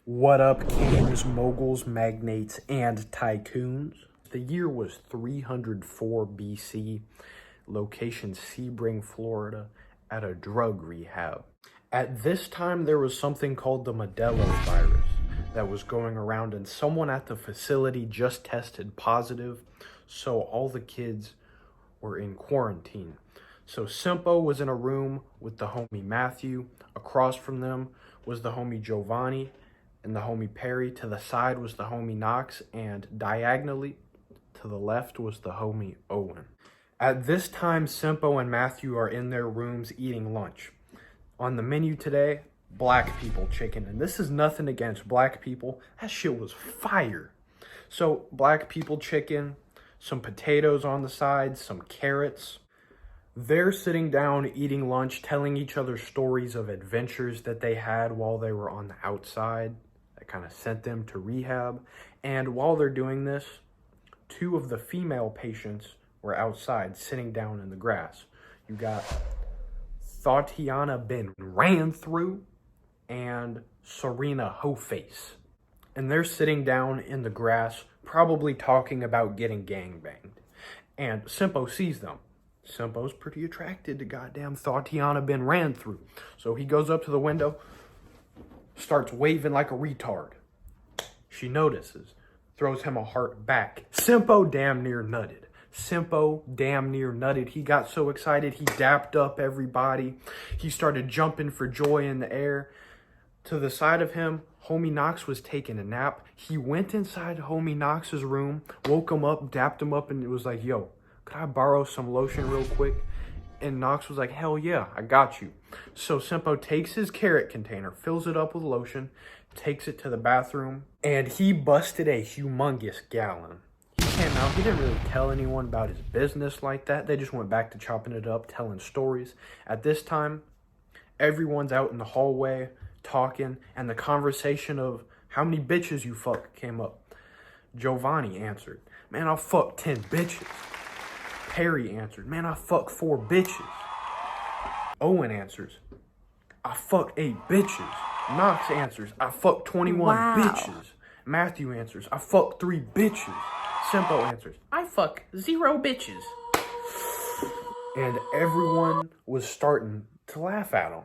What up, kings, moguls, magnates, and tycoons? The year was 304 BC, location Sebring, Florida, at a drug rehab. At this time, there was something called the Modelo virus that was going around, and someone at the facility just tested positive, so all the kids were in quarantine. So Simpo was in a room with the homie Matthew. Across from them was the homie Giovanni and the homie Perry. To the side was the homie Knox, and diagonally to the left was the homie Owen. At this time, Simpo and Matthew are in their rooms eating lunch. On the menu today, black people chicken. And this is nothing against black people. That shit was fire. So black people chicken, some potatoes on the side, some carrots. They're sitting down eating lunch, telling each other stories of adventures that they had while they were on the outside that kind of sent them to rehab. And while they're doing this, two of the female patients were outside sitting down in the grass. You got Tatiana been ran through and Serena Hoface. And they're sitting down in the grass, probably talking about getting gangbanged. And Simpo sees them. Simpo's pretty attracted to goddamn Tatiana been ran through. So he goes up to the window, starts waving like a retard. She notices, throws him a heart back. Simpo damn near nutted. He got so excited, he dapped up everybody. He started jumping for joy in the air. To the side of him, homie Knox was taking a nap. He went inside homie Knox's room, woke him up, dapped him up, and it was like, yo, could I borrow some lotion real quick? And Knox was like, hell yeah, I got you. So Simpo takes his carrot container, fills it up with lotion, takes it to the bathroom, and he busted a humongous gallon. He came out, he didn't really tell anyone about his business like that. They just went back to chopping it up, telling stories. At this time, everyone's out in the hallway talking, and the conversation of how many bitches you fuck came up. Giovanni answered, man, I'll fuck 10 bitches. Perry answered, man, I fuck 4 bitches. Owen answers, I fuck 8 bitches. Knox answers, I fuck 21 bitches. Matthew answers, I fuck 3 bitches. Simpo answers, I fuck 0 bitches. And everyone was starting to laugh at him.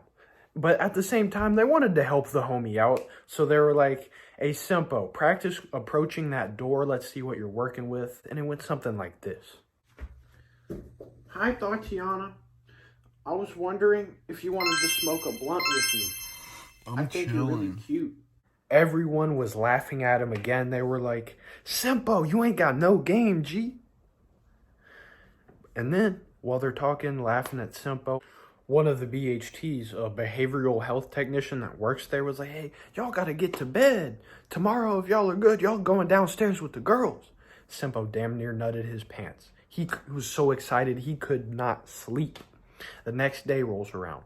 But at the same time, they wanted to help the homie out. So they were like, hey, Simpo, practice approaching that door. Let's see what you're working with. And it went something like this. Hi, Tatiana. I was wondering if you wanted to smoke a blunt with me. I think you're really cute. Everyone was laughing at him again. They were like, Simpo, you ain't got no game, G. And then, while they're talking, laughing at Simpo, one of the BHTs, a behavioral health technician that works there, was like, hey, y'all gotta get to bed. Tomorrow, if y'all are good, y'all going downstairs with the girls. Simpo damn near nutted his pants. He was so excited he could not sleep. The next day rolls around.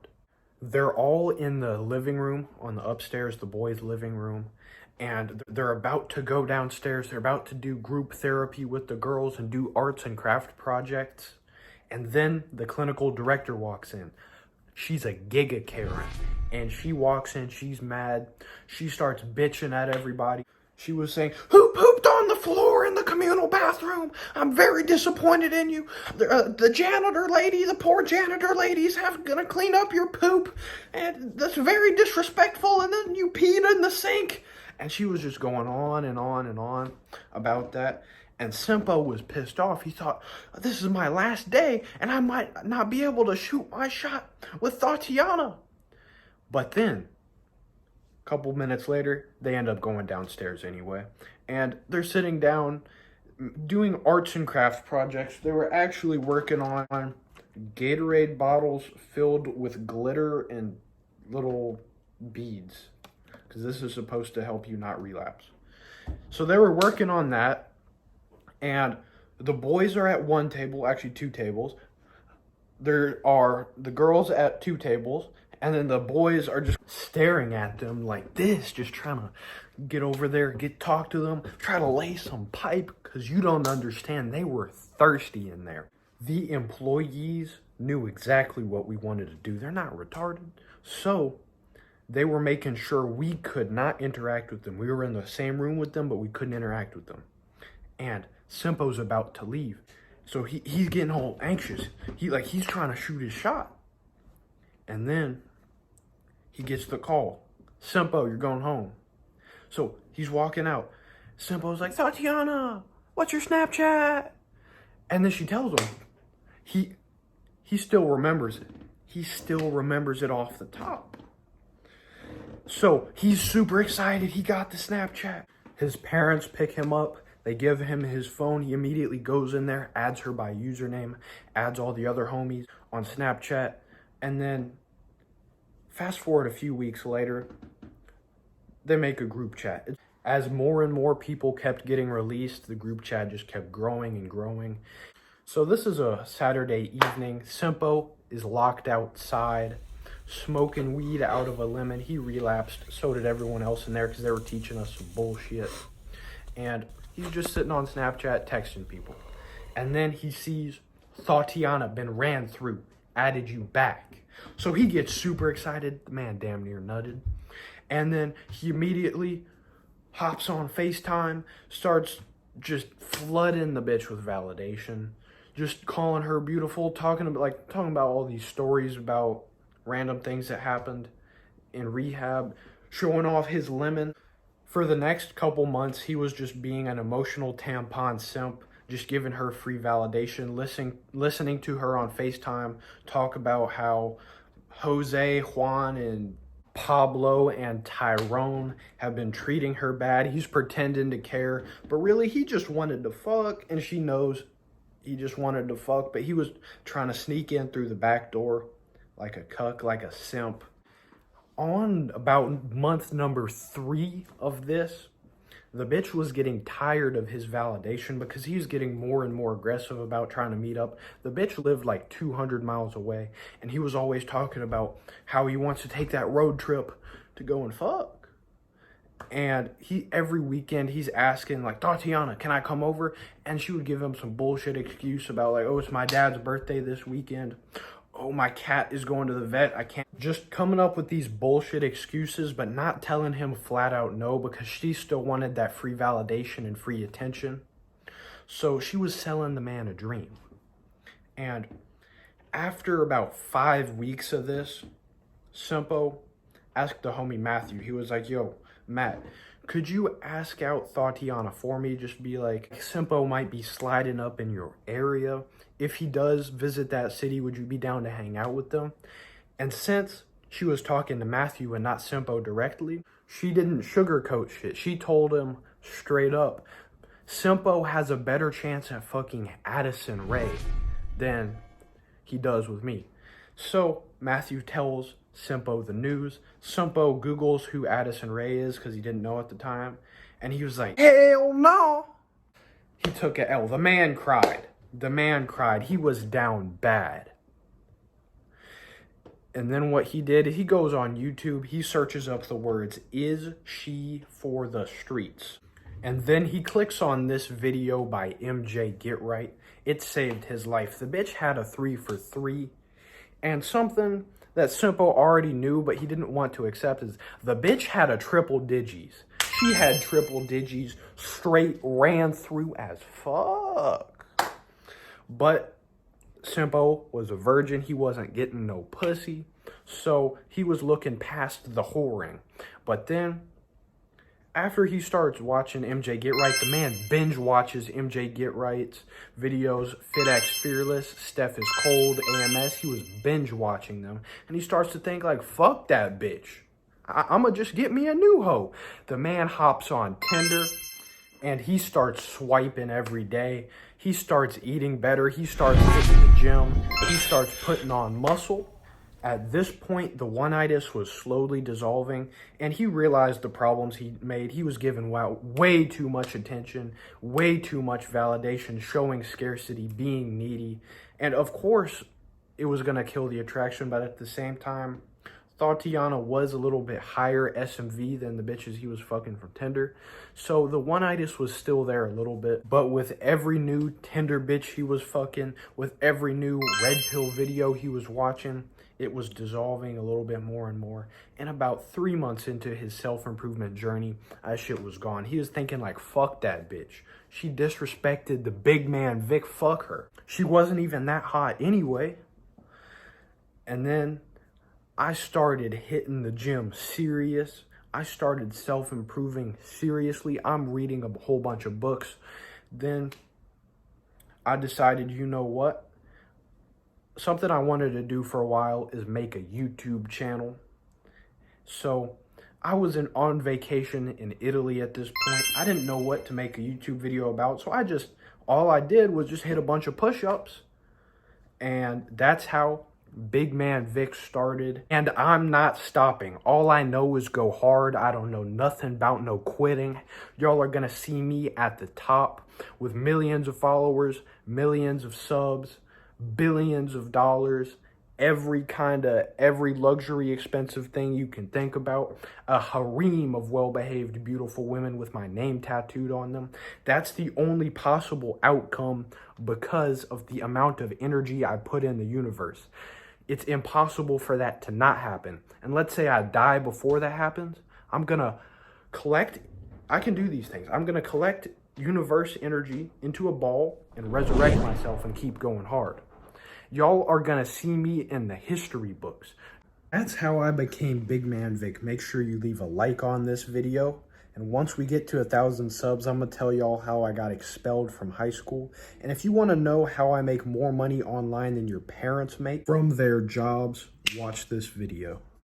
They're all in the living room on the upstairs, the boys' living room, and they're about to go downstairs. They're about to do group therapy with the girls and do arts and craft projects. And then the clinical director walks in. She's a giga Karen, and she walks in, she's mad. She starts bitching at everybody. She was saying, who pooped on the floor in the communal bathroom? I'm very disappointed in you. The janitor lady, the poor janitor lady's gonna clean up your poop. And that's very disrespectful. And then you peed in the sink. And she was just going on and on and on about that. And Simpo was pissed off. He thought, this is my last day, and I might not be able to shoot my shot with Tatiana. But then, a couple minutes later, they end up going downstairs anyway. And they're sitting down doing arts and crafts projects. They were actually working on Gatorade bottles filled with glitter and little beads, because this is supposed to help you not relapse. So they were working on that. And the boys are at one table, actually 2 tables. There are the girls at 2 tables. And then the boys are just staring at them like this, just trying to get over there, talk to them, try to lay some pipe, because you don't understand. They were thirsty in there. The employees knew exactly what we wanted to do. They're not retarded. So they were making sure we could not interact with them. We were in the same room with them, but we couldn't interact with them. And Simpo's about to leave. So he's getting all anxious. He's trying to shoot his shot. And then he gets the call. Simpo, you're going home. So he's walking out. Simpo's like, Tatiana, what's your Snapchat? And then she tells him. He still remembers it. He still remembers it off the top. So he's super excited. He got the Snapchat. His parents pick him up. They give him his phone. He immediately goes in there, adds her by username, adds all the other homies on Snapchat. And then fast forward a few weeks later, they make a group chat. As more and more people kept getting released, the group chat just kept growing and growing. So this is a Saturday evening. Simpo is locked outside, smoking weed out of a lemon. He relapsed. So did everyone else in there because they were teaching us some bullshit. And he's just sitting on Snapchat texting people. And then he sees Tatiana been ran through, added you back. So he gets super excited. The man damn near nutted. And then he immediately hops on FaceTime, starts just flooding the bitch with validation. Just calling her beautiful, talking about all these stories about random things that happened in rehab, showing off his lemon. For the next couple months, he was just being an emotional tampon simp, just giving her free validation, listening to her on FaceTime talk about how Jose, Juan, and Pablo and Tyrone have been treating her bad. He's pretending to care, but really he just wanted to fuck, and she knows he just wanted to fuck, but he was trying to sneak in through the back door like a cuck, like a simp. On about month number 3 of this, the bitch was getting tired of his validation because he was getting more and more aggressive about trying to meet up. The bitch lived like 200 miles away, and he was always talking about how he wants to take that road trip to go and fuck. And every weekend he's asking like, Tatiana, can I come over? And she would give him some bullshit excuse about like, oh, it's my dad's birthday this weekend. Oh, my cat is going to the vet. I can't. Just coming up with these bullshit excuses, but not telling him flat out no, because she still wanted that free validation and free attention. So she was selling the man a dream. And after about 5 weeks of this, Simpo asked the homie Matthew. He was like, yo, Matt, could you ask out Tatiana for me? Just be like, Simpo might be sliding up in your area. If he does visit that city, would you be down to hang out with them? And since she was talking to Matthew and not Simpo directly, she didn't sugarcoat shit. She told him straight up, Simpo has a better chance at fucking Addison Rae than he does with me. So Matthew tells Simpo the news. Simpo Googles who Addison Rae is because he didn't know at the time. And he was like, hell no. He took a L. The man cried. The man cried. He was down bad. And then what he did, he goes on YouTube. He searches up the words, is she for the streets? And then he clicks on this video by MJ Get Right. It saved his life. The bitch had a 3 for 3. And something that Simpo already knew, but he didn't want to accept is the bitch had a triple digis. She had triple digis, straight ran through as fuck. But Simpo was a virgin. He wasn't getting no pussy. So he was looking past the whoring. But then, after he starts watching MJ Get Right, the man binge watches MJ Get Right's videos, FitX Fearless, Steph is Cold, AMS. He was binge watching them. And he starts to think like, fuck that bitch. I'ma just get me a new hoe. The man hops on Tinder and he starts swiping every day. He starts eating better. He starts hitting the gym. He starts putting on muscle. At this point, the Oneitis was slowly dissolving, and he realized the problems he made. He was given way too much attention, way too much validation, showing scarcity, being needy. And of course, it was going to kill the attraction, but at the same time, Tatiana was a little bit higher SMV than the bitches he was fucking from Tinder. So the Oneitis was still there a little bit. But with every new Tinder bitch he was fucking, with every new Redpill video he was watching, it was dissolving a little bit more and more. And about 3 months into his self-improvement journey, that shit was gone. He was thinking like, fuck that bitch. She disrespected the big man Vic, fuck her. She wasn't even that hot anyway. And then I started hitting the gym serious. I started self-improving seriously. I'm reading a whole bunch of books. Then I decided, you know what? Something I wanted to do for a while is make a YouTube channel. So I was on vacation in Italy at this point. I didn't know what to make a YouTube video about. So all I did was just hit a bunch of push-ups. And that's how Big Man Vic started. And I'm not stopping. All I know is go hard. I don't know nothing about no quitting. Y'all are gonna see me at the top with millions of followers, millions of subs, billions of dollars, every luxury expensive thing you can think about, a harem of well-behaved beautiful women with my name tattooed on them. That's the only possible outcome because of the amount of energy I put in the universe. It's impossible for that to not happen. And let's say I die before that happens, I can do these things. I'm gonna collect universe energy into a ball and resurrect myself and keep going hard. Y'all are gonna see me in the history books. That's how I became Big Man Vic. Make sure you leave a like on this video. And once we get to 1,000 subs, I'm gonna tell y'all how I got expelled from high school. And if you wanna know how I make more money online than your parents make from their jobs, watch this video.